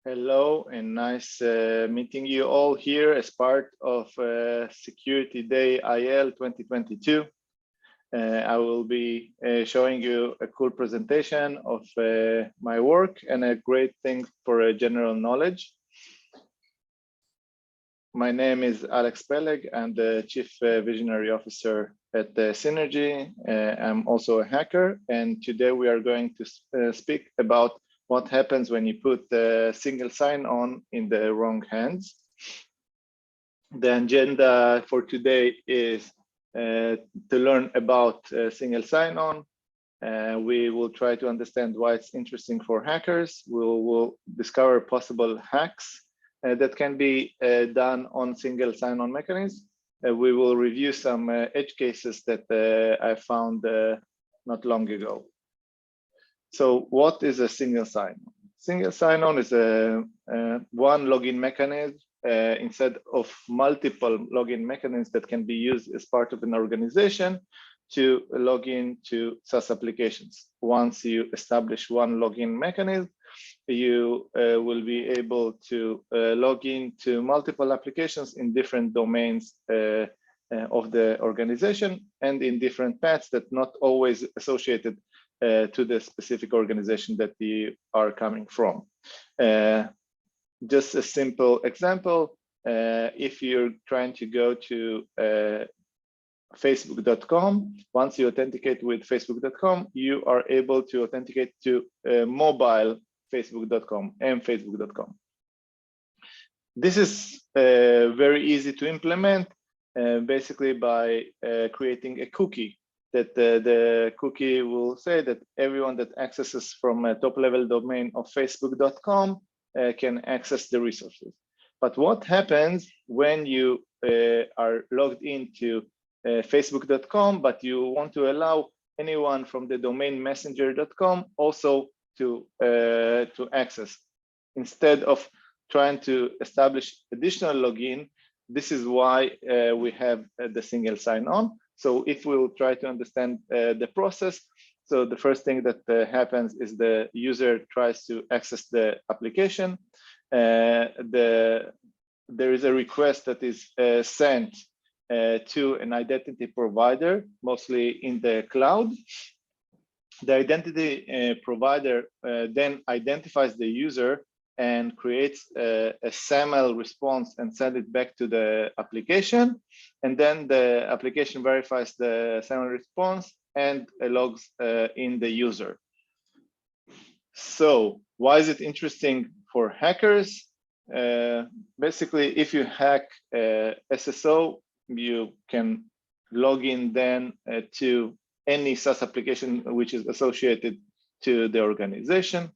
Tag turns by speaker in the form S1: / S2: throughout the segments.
S1: Hello, and nice meeting you all here as part of Security Day IL 2022. I will be showing you a cool presentation of my work and a great thing for general knowledge. My name is Alex Peleg. I'm the Chief Visionary Officer at Synergy. I'm also a hacker, and today we are going to speak about what happens when you put the single sign-on in the wrong hands. The agenda for today is to learn about single sign-on. We will try to understand why it's interesting for hackers. We'll discover possible hacks that can be done on single sign-on mechanisms. We will review some edge cases that I found not long ago. So what is a single sign-on? Single sign-on is a one login mechanism instead of multiple login mechanisms that can be used as part of an organization to log in to SaaS applications. Once you establish one login mechanism, you will be able to log in to multiple applications in different domains of the organization and in different paths that not always associated to the specific organization that you are coming from. Just a simple example, if you're trying to go to Facebook.com, once you authenticate with Facebook.com, you are able to authenticate to mobile Facebook.com and Facebook.com. This is very easy to implement, basically by creating a cookie. That the cookie will say that everyone that accesses from a top-level domain of Facebook.com can access the resources. But what happens when you are logged into Facebook.com, but you want to allow anyone from the domain messenger.com also to access? Instead of trying to establish additional login, this is why we have the single sign-on. So if we'll try to understand the process, so the first thing that happens is the user tries to access the application. There is a request that is sent to an identity provider, mostly in the cloud. The identity provider then identifies the user and creates a SAML response and send it back to the application. And then the application verifies the SAML response and logs in the user. So why is it interesting for hackers? Basically, if you hack SSO, you can log in then to any SaaS application which is associated to the organization.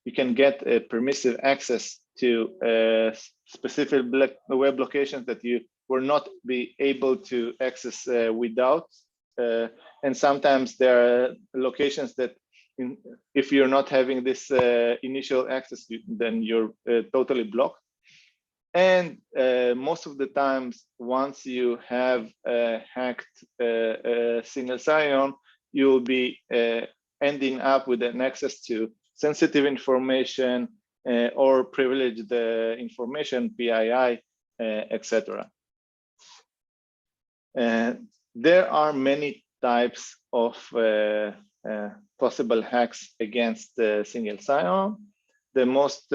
S1: You can get a permissive access to specific web locations that you were not be able to access without. And sometimes there are locations that if you're not having this initial access, then you're totally blocked. And most of the times, once you have hacked a single sign-on, you'll be ending up with an access to sensitive information or privileged information, PII, etc. There are many types of possible hacks against single sign-on. The most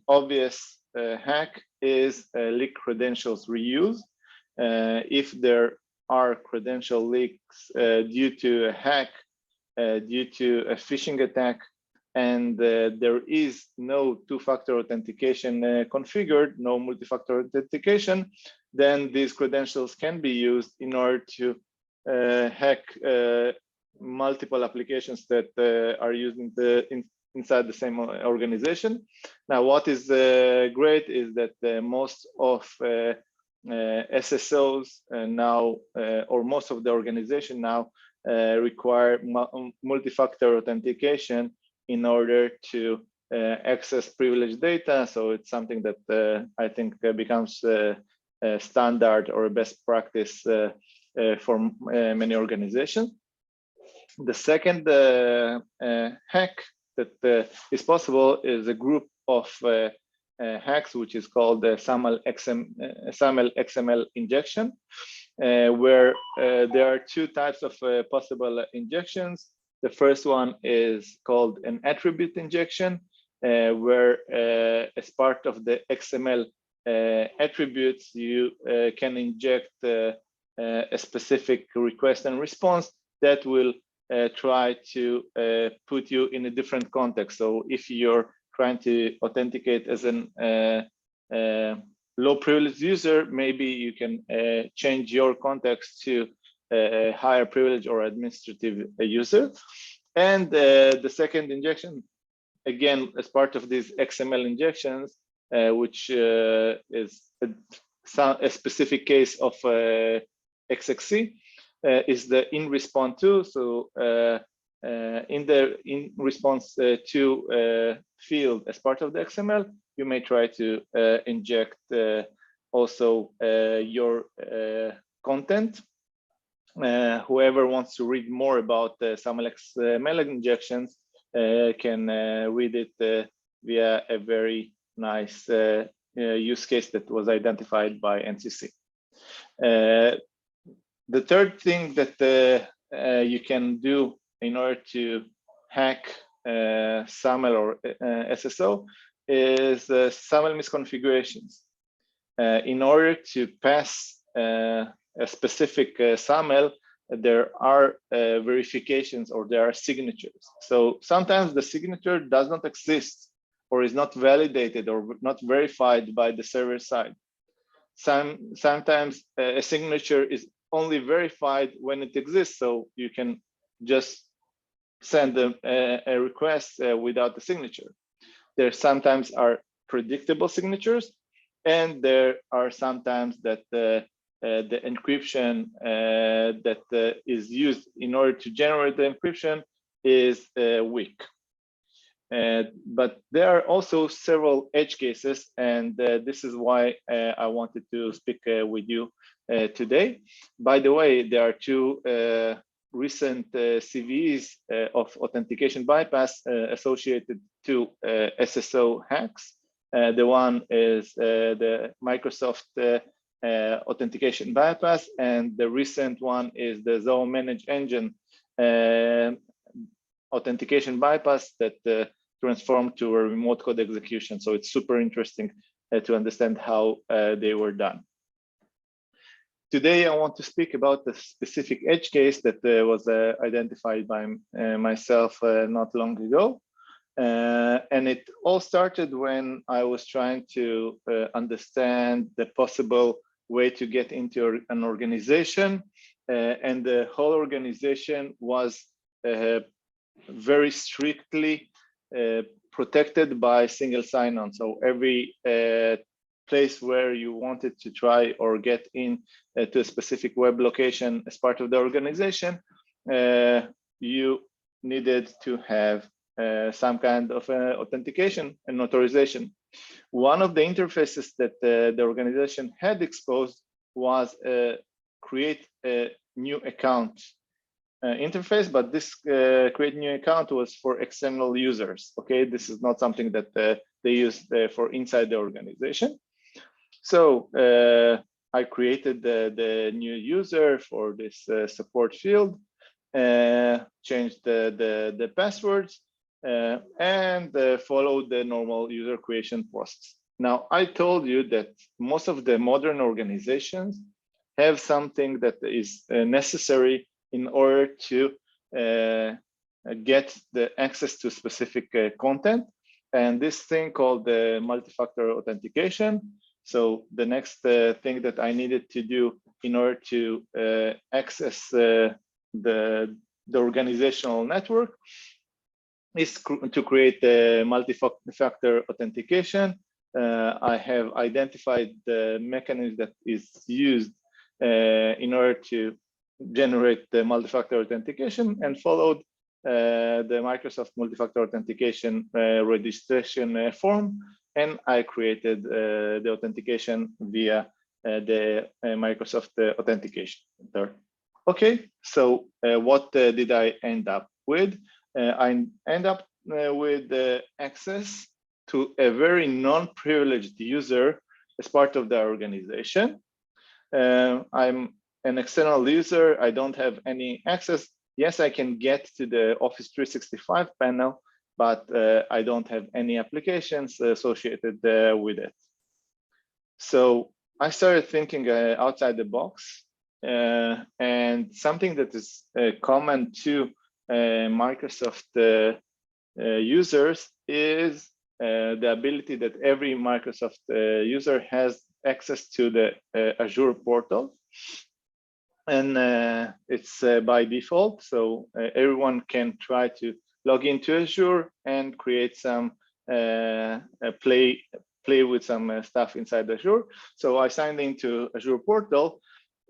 S1: obvious hack is leak credentials reuse. If there are credential leaks due to a hack, due to a phishing attack, and there is no two-factor authentication configured, no multi-factor authentication, then these credentials can be used in order to hack multiple applications that are used inside the same organization. Now, what is great is that most of SSOs now, or most of the organization now, require multi-factor authentication in order to access privileged data. So it's something that I think becomes a standard or a best practice for many organizations. The second hack that is possible is a group of hacks, which is called the SAML XML injection, where there are two types of possible injections. The first one is called an attribute injection, where as part of the XML attributes, you can inject a specific request and response that will try to put you in a different context. So if you're trying to authenticate as an low privileged user, maybe you can change your context to a higher privilege or administrative user. And the second injection, again, as part of these XML injections, which is a specific case of XXC, is the in response to. So in response to field as part of the XML, you may try to inject also your content. Whoever wants to read more about SAML XML injections can read it via a very nice use case that was identified by NCC. The third thing that you can do in order to hack SAML or SSO is SAML misconfigurations. In order to pass a specific SAML, there are verifications or there are signatures. So sometimes the signature does not exist or is not validated or not verified by the server side. Sometimes a signature is only verified when it exists, so you can just send a request without the signature. There sometimes are predictable signatures, and there are sometimes that the encryption that is used in order to generate the encryption is weak. But there are also several edge cases, and this is why I wanted to speak with you today. By the way, there are two recent CVEs of authentication bypass associated to SSO hacks. The one is the Microsoft authentication bypass, and the recent one is the Zoho Managed Engine authentication bypass that transformed to a remote code execution. So it's super interesting to understand how they were done. Today, I want to speak about the specific edge case that was identified by myself not long ago. And it all started when I was trying to understand the possible way to get into an organization. And the whole organization was very strictly protected by single sign-on. So every place where you wanted to try or get in to a specific web location as part of the organization, you needed to have some kind of authentication and authorization. One of the interfaces that the organization had exposed was create a new account interface, but this create new account was for external users. Okay, this is not something that they use for inside the organization. So I created the new user for this support field, changed the passwords, and followed the normal user creation process. Now, I told you that most of the modern organizations have something that is necessary in order to get the access to specific content, and this thing called the multi-factor authentication. So the next thing that I needed to do in order to access the organizational network is to create the multi-factor authentication. I have identified the mechanism that is used in order to generate the multi-factor authentication and followed the Microsoft multi-factor authentication registration form, and I created the authentication via the Microsoft authentication. Okay, so what did I end up with? I end up with access to a very non-privileged user as part of the organization. I'm an external user. I don't have any access. Yes, I can get to the Office 365 panel, but I don't have any applications associated with it. So I started thinking outside the box, and something that is common to Microsoft users is the ability that every Microsoft user has access to the Azure Portal. And it's by default, so everyone can try to log into Azure and create some play with some stuff inside Azure. So I signed into Azure Portal,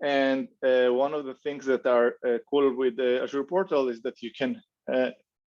S1: and one of the things that are cool with the Azure Portal is that you can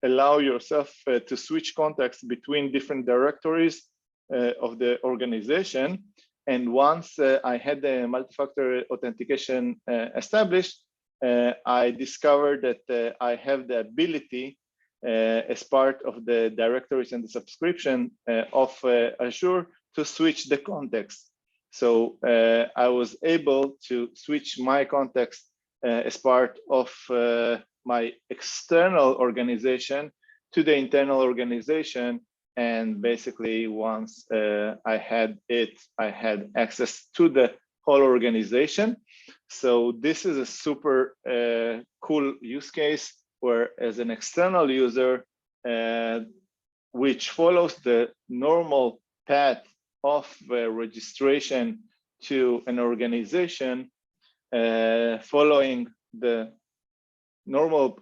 S1: allow yourself to switch contacts between different directories of the organization. And once I had the multi-factor authentication established, I discovered that I have the ability as part of the directories and the subscription of Azure to switch the context. So I was able to switch my context as part of my external organization to the internal organization. And basically, once I had it, I had access to the whole organization. So this is a super cool use case where, as an external user, which follows the normal path of registration to an organization, following the normal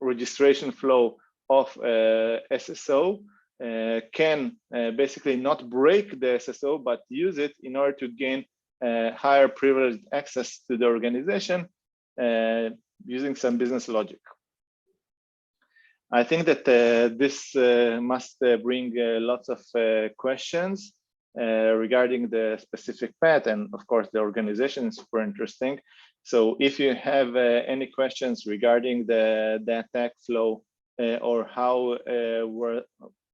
S1: registration flow of SSO, can basically not break the SSO, but use it in order to gain higher privileged access to the organization using some business logic. I think that this must bring lots of questions regarding the specific path, and of course the organization is super interesting. So if you have any questions regarding the attack flow, or how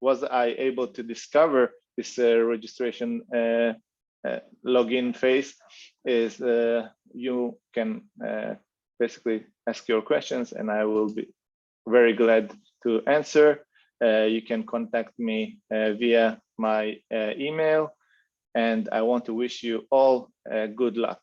S1: was I able to discover this registration login phase, is you can basically ask your questions and I will be very glad to answer. You can contact me via my email, and I want to wish you all good luck.